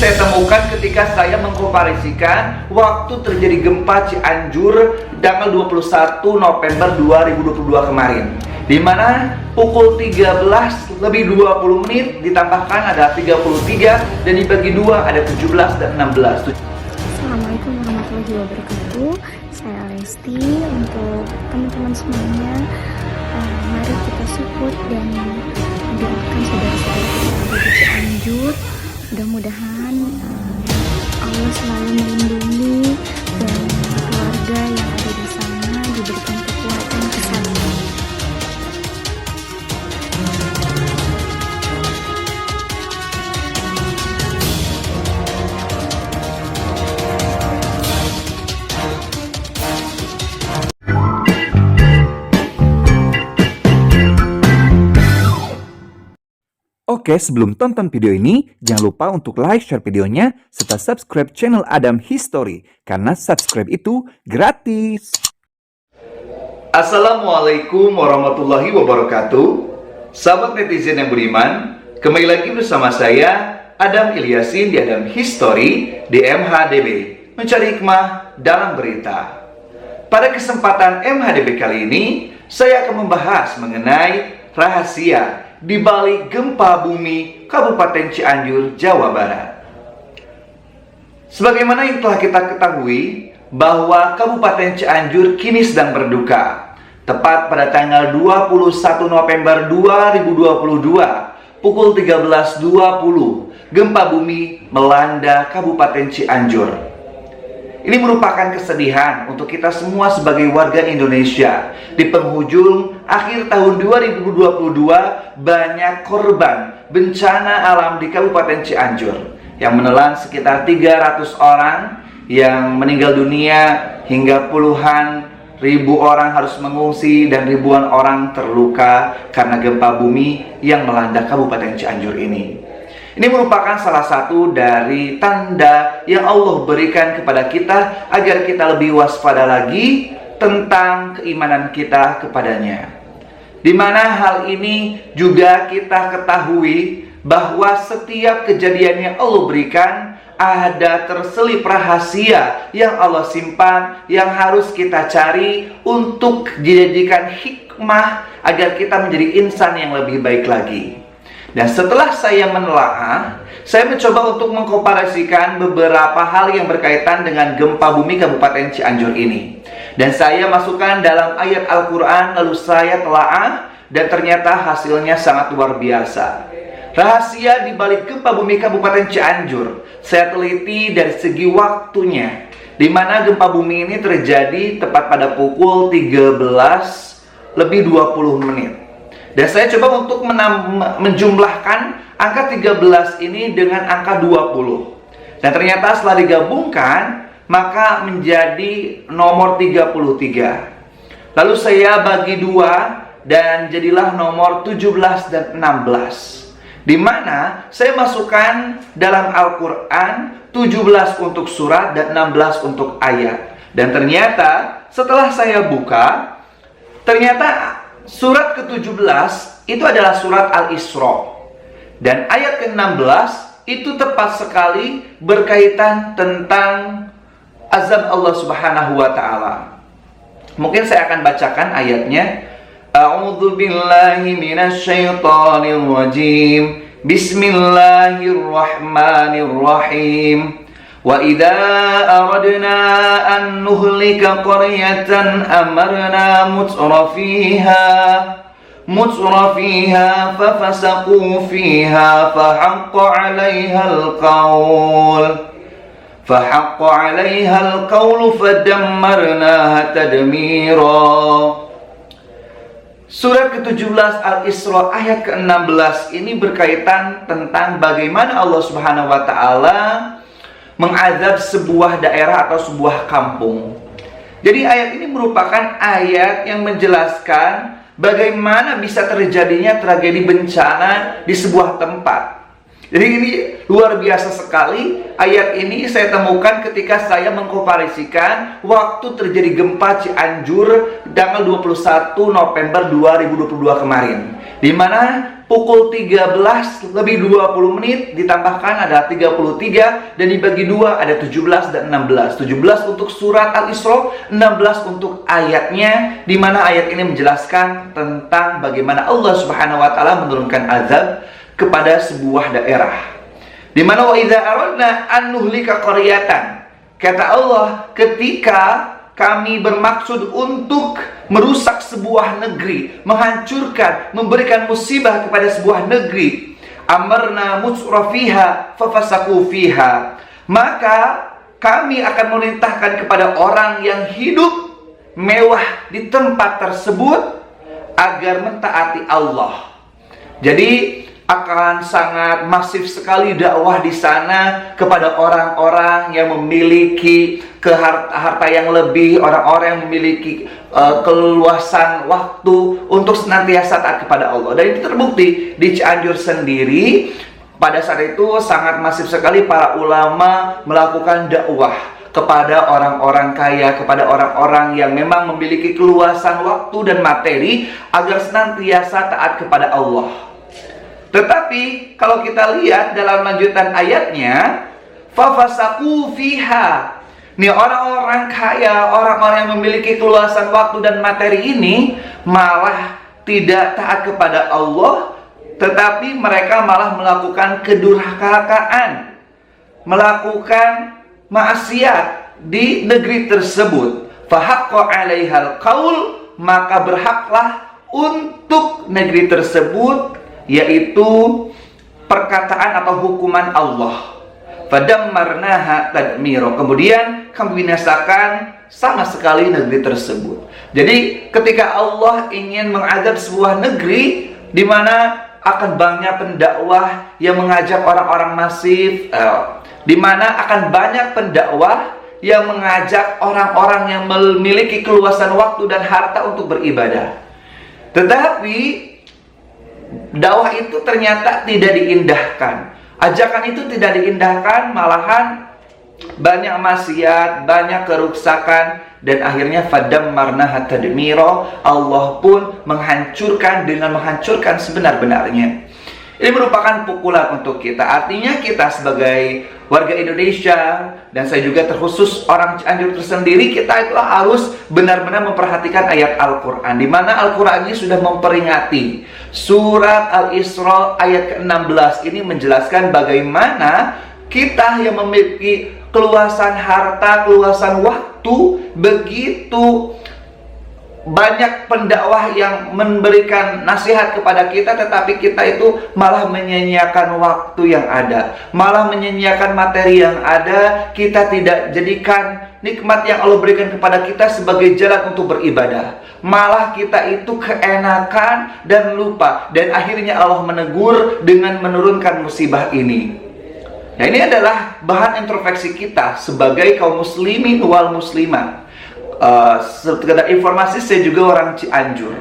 saya temukan ketika saya mengkomparisikan waktu terjadi gempa Cianjur tanggal 21 November 2022 kemarin, di mana pukul 13 lebih 20 menit ditambahkan ada 33 dan dibagi 2 ada 17 dan 16. Assalamualaikum warahmatullahi wabarakatuh. Saya Lesti. Untuk teman-teman semuanya, mari kita support dan doakan saudara-saudara kita yang ada di Cianjur. Mudah-mudahan Allah selalu melindungi dan keluarga yang ada di sana diberikan kekuatan kesabaran. Oke, sebelum tonton video ini, jangan lupa untuk like, share videonya, serta subscribe channel Adam History, karena subscribe itu gratis. Assalamualaikum warahmatullahi wabarakatuh. Sahabat netizen yang beriman, kembali lagi bersama saya Adam Ilyasin di Adam History di MHDB, mencari hikmah dalam berita. Pada kesempatan MHDB kali ini, saya akan membahas mengenai rahasia di balik gempa bumi Kabupaten Cianjur, Jawa Barat. Sebagaimana yang telah kita ketahui bahwa Kabupaten Cianjur kini sedang berduka. Tepat pada tanggal 21 November 2022 pukul 13.20, gempa bumi melanda Kabupaten Cianjur. Ini merupakan kesedihan untuk kita semua sebagai warga Indonesia. Di penghujung akhir tahun 2022, banyak korban bencana alam di Kabupaten Cianjur yang menelan sekitar 300 orang yang meninggal dunia, hingga puluhan ribu orang harus mengungsi dan ribuan orang terluka karena gempa bumi yang melanda Kabupaten Cianjur ini. Ini merupakan salah satu dari tanda yang Allah berikan kepada kita agar kita lebih waspada lagi tentang keimanan kita kepadanya. Di mana hal ini juga kita ketahui bahwa setiap kejadian yang Allah berikan ada terselip rahasia yang Allah simpan, yang harus kita cari untuk dijadikan hikmah agar kita menjadi insan yang lebih baik lagi. Dan setelah saya menelaah, saya mencoba untuk mengkomparasikan beberapa hal yang berkaitan dengan gempa bumi Kabupaten Cianjur ini. Dan saya masukkan dalam ayat Al-Quran, lalu saya telaah, dan ternyata hasilnya sangat luar biasa. Rahasia di balik gempa bumi Kabupaten Cianjur, saya teliti dari segi waktunya, di mana gempa bumi ini terjadi tepat pada pukul 13 lebih 20 menit. Dan saya coba untuk menjumlahkan angka 13 ini dengan angka 20. Dan ternyata setelah digabungkan, maka menjadi nomor 33. Lalu saya bagi 2 dan jadilah nomor 17 dan 16. Di mana saya masukkan dalam Al-Quran 17 untuk surat dan 16 untuk ayat. Dan ternyata setelah saya buka, ternyata surat ke-17 itu adalah surat Al-Isra. Dan ayat ke-16 itu tepat sekali berkaitan tentang azab Allah Subhanahu wa ta'ala. Mungkin saya akan bacakan ayatnya. A'udzu billahi minasy syaithanir rajim. Bismillahirrahmanirrahim. Wa idza aradna an nuhlika qaryatan amarna mutrafiha fafasaqu fiha fahaqqa 'alaiha al-qawl fadammarnaha tadmira. Surat ke-17 Al-Isra ayat ke-16 ini berkaitan tentang bagaimana Allah Subhanahu wa ta'ala mengazab sebuah daerah atau sebuah kampung. Jadi ayat ini merupakan ayat yang menjelaskan bagaimana bisa terjadinya tragedi bencana di sebuah tempat. Jadi ini luar biasa sekali. Ayat ini saya temukan ketika saya mengkomparisikan waktu terjadi gempa Cianjur tanggal 21 November 2022 kemarin, di mana pukul 13 lebih 20 menit ditambahkan adalah 33, dan dibagi 2 ada 17 dan 16. 17 untuk surat Al-Isra, 16 untuk ayatnya, di mana ayat ini menjelaskan tentang bagaimana Allah Subhanahu wa taala menurunkan azab kepada sebuah daerah. Di mana wa idza aradna an nuhlika qaryatan, kata Allah, ketika kami bermaksud untuk merusak sebuah negeri, menghancurkan, memberikan musibah kepada sebuah negeri, amarna mutsrafiha fafasaku fiha, maka kami akan memerintahkan kepada orang yang hidup mewah di tempat tersebut agar mentaati Allah. Jadi akan sangat masif sekali dakwah di sana kepada orang-orang yang memiliki harta yang lebih, orang-orang yang memiliki keluasan waktu untuk senantiasa taat kepada Allah. Dan itu terbukti di Cianjur sendiri. Pada saat itu sangat masif sekali para ulama melakukan dakwah kepada orang-orang kaya, kepada orang-orang yang memang memiliki keluasan waktu dan materi agar senantiasa taat kepada Allah. Tetapi kalau kita lihat dalam lanjutan ayatnya, fafasaku fiha, nih orang-orang kaya, orang-orang yang memiliki keluasan waktu dan materi ini malah tidak taat kepada Allah, tetapi mereka malah melakukan kedurhakaan, melakukan maksiat di negeri tersebut. Fahaqqa 'alaihal qaul, maka berhaklah untuk negeri tersebut, yaitu perkataan atau hukuman Allah. Fadammarnaha tadmiro, kemudian kami binasakan sama sekali negeri tersebut. Jadi ketika Allah ingin mengazab sebuah negeri di mana akan banyak pendakwah yang mengajak orang-orang masif, di mana akan banyak pendakwah yang mengajak orang-orang yang memiliki keluasan waktu dan harta untuk beribadah, tetapi dakwah itu ternyata tidak diindahkan. Ajakan itu tidak diindahkan, malahan banyak maksiat, banyak kerusakan, dan akhirnya fadammarnaha tadmiro, Allah pun menghancurkan dengan menghancurkan sebenar-benarnya. Ini merupakan pukulan untuk kita. Artinya kita sebagai warga Indonesia, dan saya juga terkhusus orang Cianjur tersendiri, kita itu harus benar-benar memperhatikan ayat Al-Quran, di mana Al-Quran ini sudah memperingati. Surat Al-Isra ayat ke-16 ini menjelaskan bagaimana kita yang memiliki keluasan harta, keluasan waktu, begitu banyak pendakwah yang memberikan nasihat kepada kita, tetapi kita itu malah menyia-nyiakan waktu yang ada, malah menyia-nyiakan materi yang ada. Kita tidak jadikan nikmat yang Allah berikan kepada kita sebagai jalan untuk beribadah, malah kita itu keenakan dan lupa, dan akhirnya Allah menegur dengan menurunkan musibah ini. Nah, ini adalah bahan introspeksi kita sebagai kaum muslimin wal muslimat. Sekedar informasi, saya juga orang Cianjur.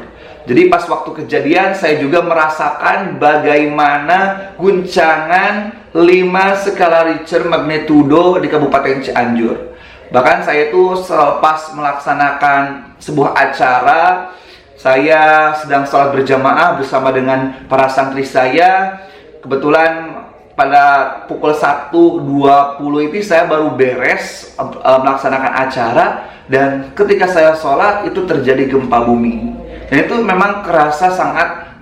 Jadi pas waktu kejadian saya juga merasakan bagaimana guncangan 5 skala Richter magnitudo di Kabupaten Cianjur. Bahkan saya itu selepas melaksanakan sebuah acara, saya sedang sholat berjamaah bersama dengan para santri saya. Kebetulan pada pukul 1.20 itu saya baru beres melaksanakan acara, dan ketika saya sholat itu terjadi gempa bumi, dan itu memang kerasa sangat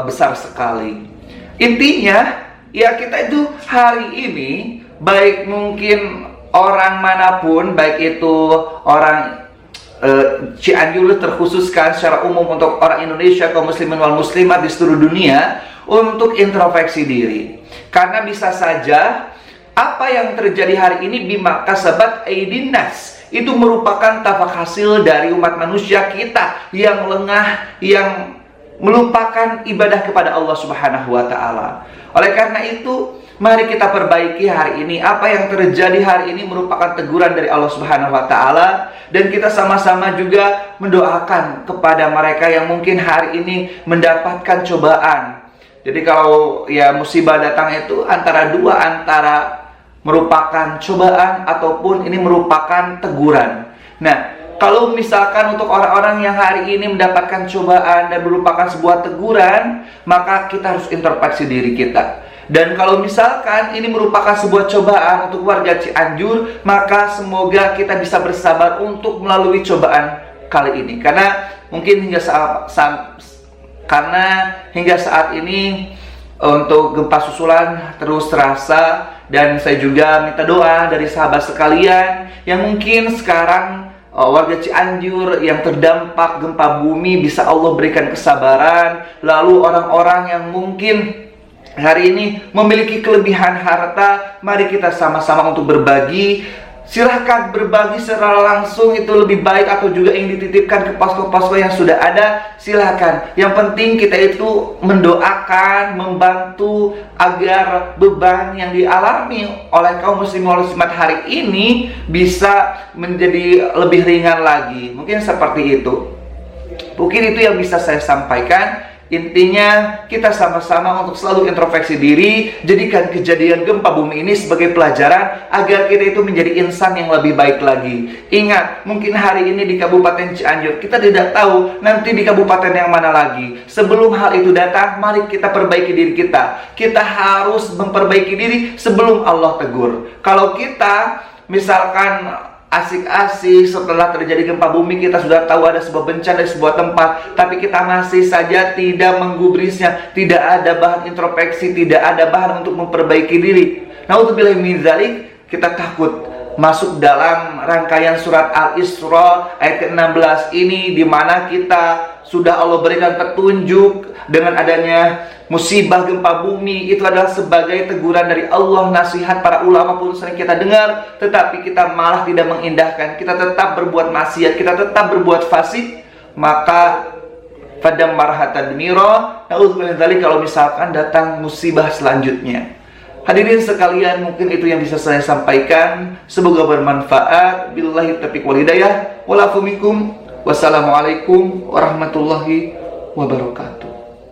besar sekali. Intinya ya, kita itu hari ini, baik mungkin orang manapun, baik itu orang Cianjur terkhususkan secara umum untuk orang Indonesia, kaum muslimin wal muslimat di seluruh dunia, untuk introspeksi diri. Karena bisa saja apa yang terjadi hari ini bima kasabat aydin nas, itu merupakan tapak hasil dari umat manusia kita yang lengah, yang melupakan ibadah kepada Allah Subhanahu wa taala. Oleh karena itu, mari kita perbaiki hari ini. Apa yang terjadi hari ini merupakan teguran dari Allah Subhanahu wa taala, dan kita sama-sama juga mendoakan kepada mereka yang mungkin hari ini mendapatkan cobaan. Jadi kalau ya musibah datang itu antara merupakan cobaan ataupun ini merupakan teguran. Nah, Kalau misalkan untuk orang-orang yang hari ini mendapatkan cobaan dan merupakan sebuah teguran, maka kita harus introspeksi diri kita. Dan kalau misalkan ini merupakan sebuah cobaan untuk warga Cianjur, maka semoga kita bisa bersabar untuk melalui cobaan kali ini. Karena mungkin hingga saat ini untuk gempa susulan terus terasa, dan saya juga minta doa dari sahabat sekalian yang mungkin sekarang warga Cianjur yang terdampak gempa bumi, bisa Allah berikan kesabaran. Lalu orang-orang yang mungkin hari ini memiliki kelebihan harta, mari kita sama-sama untuk berbagi. Silahkan berbagi secara langsung, itu lebih baik, atau juga yang dititipkan ke posko-posko yang sudah ada, silahkan. Yang penting kita itu mendoakan, membantu agar beban yang dialami oleh kaum muslimat hari ini bisa menjadi lebih ringan lagi. Mungkin seperti itu. Mungkin itu yang bisa saya sampaikan. Intinya kita sama-sama untuk selalu introspeksi diri, jadikan kejadian gempa bumi ini sebagai pelajaran agar kita itu menjadi insan yang lebih baik lagi. Ingat, mungkin hari ini di Kabupaten Cianjur, kita tidak tahu nanti di kabupaten yang mana lagi. Sebelum hal itu datang, mari kita perbaiki diri kita. Kita harus memperbaiki diri sebelum Allah tegur. Kalau kita misalkan asik-asik setelah terjadi gempa bumi, kita sudah tahu ada sebuah bencana di sebuah tempat, tapi kita masih saja tidak menggubrisnya, tidak ada bahan introspeksi, tidak ada bahan untuk memperbaiki diri. Naudzubillah min dzalik, kita takut masuk dalam rangkaian surat Al-Isra ayat ke-16 ini, di mana kita sudah Allah berikan petunjuk dengan adanya musibah gempa bumi. Itu adalah sebagai teguran dari Allah, nasihat para ulama pun sering kita dengar, tetapi kita malah tidak mengindahkan, kita tetap berbuat maksiat, kita tetap berbuat fasik. Maka fadam marhatan miro, naudzubillah kalau misalkan datang musibah selanjutnya. Hadirin sekalian, mungkin itu yang bisa saya sampaikan. Semoga bermanfaat. Billahi taufiq wal hidayah. Wassalamualaikum warahmatullahi wabarakatuh.